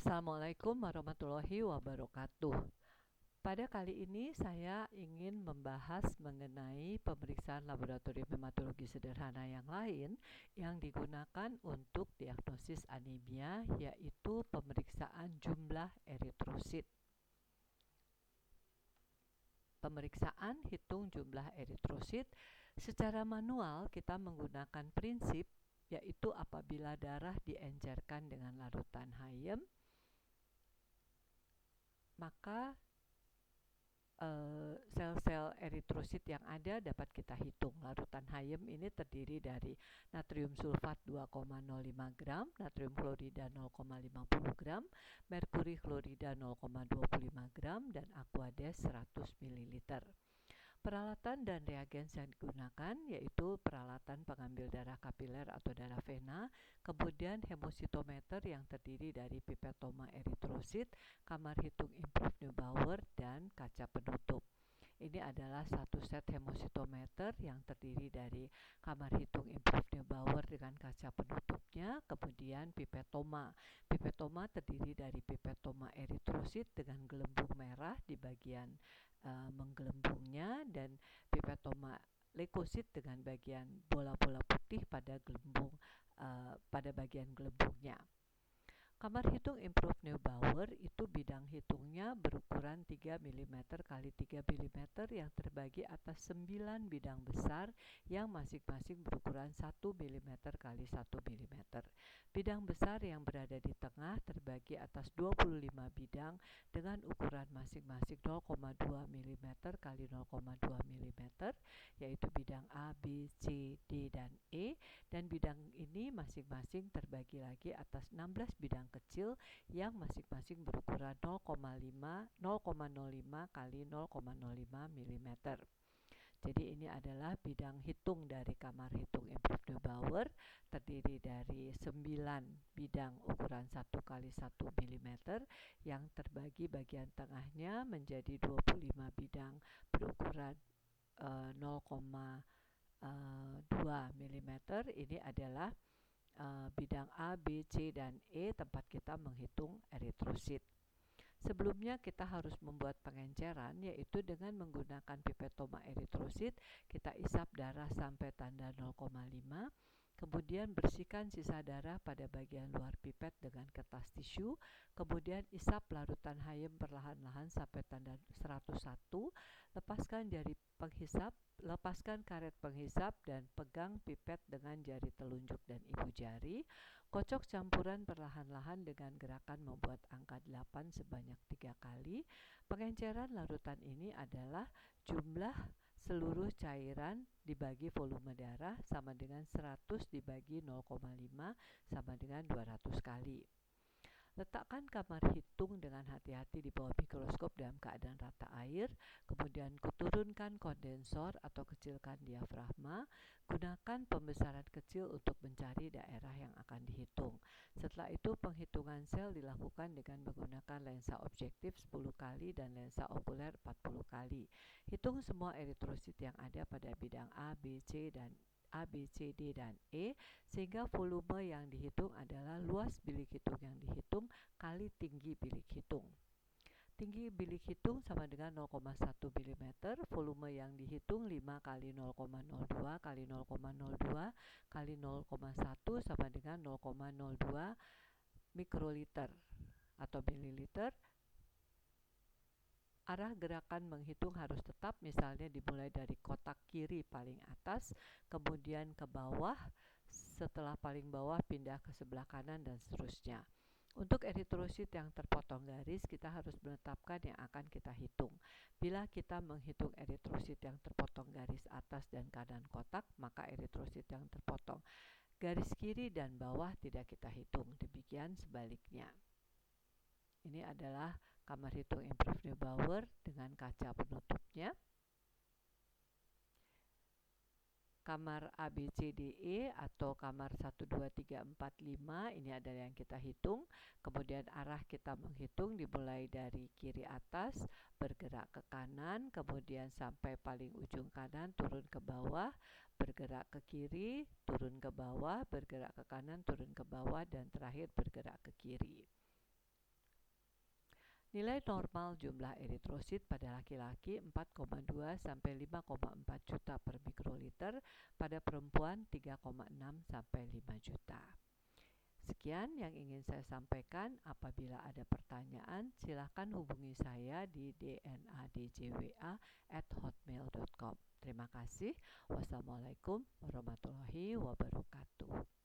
Assalamualaikum warahmatullahi wabarakatuh. Pada kali ini saya ingin membahas mengenai pemeriksaan laboratorium hematologi sederhana yang lain yang digunakan untuk diagnosis anemia, yaitu pemeriksaan jumlah eritrosit. Pemeriksaan hitung jumlah eritrosit secara manual kita menggunakan prinsip yaitu apabila darah diencerkan dengan larutan Hayem, maka sel-sel eritrosit yang ada dapat kita hitung. Larutan Hayem ini terdiri dari natrium sulfat 2,05 gram, natrium klorida 0,50 gram, merkuri klorida 0,25 gram, dan aquades 100 ml. Peralatan dan reagens yang digunakan yaitu peralatan pengambil darah kapiler atau darah vena, kemudian hemositometer yang terdiri dari pipetoma eritrosit, kamar hitung improve Neubauer, dan kaca penutup. Ini adalah satu set hemositometer yang terdiri dari kamar hitung improve Neubauer dengan kaca penutupnya, kemudian pipetoma. Pipetoma terdiri dari pipetoma eritrosit dengan gelembung merah di bagian menggelembungnya, dan pipetoma leukosit dengan bagian bola-bola putih pada bagian gelembungnya. Kamar hitung improve Neubauer itu bidang hitungnya berukuran 3 mm x 3 mm yang terbagi atas 9 bidang besar yang masing-masing berukuran 1 mm x 1 mm. Bidang besar yang berada di tengah terbagi atas 25 bidang dengan ukuran masing-masing 0,2 mm x 0,2 mm, yaitu bidang A, B, C, D, dan E, dan bidang ini masing-masing terbagi lagi atas 16 bidang kecil yang masing-masing berukuran 0,05 kali 0,05 mm. Jadi ini adalah bidang hitung dari kamar hitung improve Neubauer, terdiri dari 9 bidang ukuran 1 kali 1 mm yang terbagi bagian tengahnya menjadi 25 bidang berukuran 0,2 mm. Ini adalah bidang A, B, C, dan E tempat kita menghitung eritrosit. Sebelumnya kita harus membuat pengenceran, yaitu dengan menggunakan pipetoma eritrosit kita isap darah sampai tanda 0,5, kemudian bersihkan sisa darah pada bagian luar pipet dengan kertas tisu, kemudian isap larutan Hayem perlahan-lahan sampai tanda 101, lepaskan jari penghisap, lepaskan karet penghisap, dan pegang pipet dengan jari telunjuk dan ibu jari. Kocok campuran perlahan-lahan dengan gerakan membuat angka 8 sebanyak 3 kali. Pengenceran larutan ini adalah jumlah seluruh cairan dibagi volume darah sama dengan 100 dibagi 0,5 sama dengan 200 kali. Letakkan kamar hitung dengan hati-hati di bawah mikroskop dalam keadaan rata air, kemudian turunkan kondensor atau kecilkan diafragma. Gunakan pembesaran kecil untuk mencari daerah yang akan dihitung. Setelah itu penghitungan sel dilakukan dengan menggunakan lensa objektif 10 kali dan lensa okuler 40 kali. Hitung semua eritrosit yang ada pada bidang A, B, C, D, dan E, sehingga volume yang dihitung adalah luas bilik hitung yang dihitung kali tinggi bilik hitung. Tinggi bilik hitung sama dengan 0,1 mm, volume yang dihitung 5 kali 0,02 kali 0,02 kali 0,1 sama dengan 0,02 mikroliter atau mililiter. Arah gerakan menghitung harus tetap, misalnya dimulai dari kotak kiri paling atas, kemudian ke bawah, setelah paling bawah pindah ke sebelah kanan, dan seterusnya. Untuk eritrosit yang terpotong garis, kita harus menetapkan yang akan kita hitung. Bila kita menghitung eritrosit yang terpotong garis atas dan kanan kotak, maka eritrosit yang terpotong garis kiri dan bawah tidak kita hitung. Demikian sebaliknya. Ini adalah kamar hitung improve Neubauer dengan kaca penutupnya. Kamar ABCDE atau kamar 1, 2, 3, 4, 5 ini adalah yang kita hitung. Kemudian arah kita menghitung dimulai dari kiri atas, bergerak ke kanan, kemudian sampai paling ujung kanan, turun ke bawah, bergerak ke kiri, turun ke bawah, bergerak ke kanan, turun ke bawah, dan terakhir bergerak ke kiri. Nilai normal jumlah eritrosit pada laki-laki 4,2 sampai 5,4 juta per mikroliter, pada perempuan 3,6 sampai 5 juta. Sekian yang ingin saya sampaikan. Apabila ada pertanyaan, silakan hubungi saya di dnadjwa@hotmail.com. Terima kasih. Wassalamualaikum warahmatullahi wabarakatuh.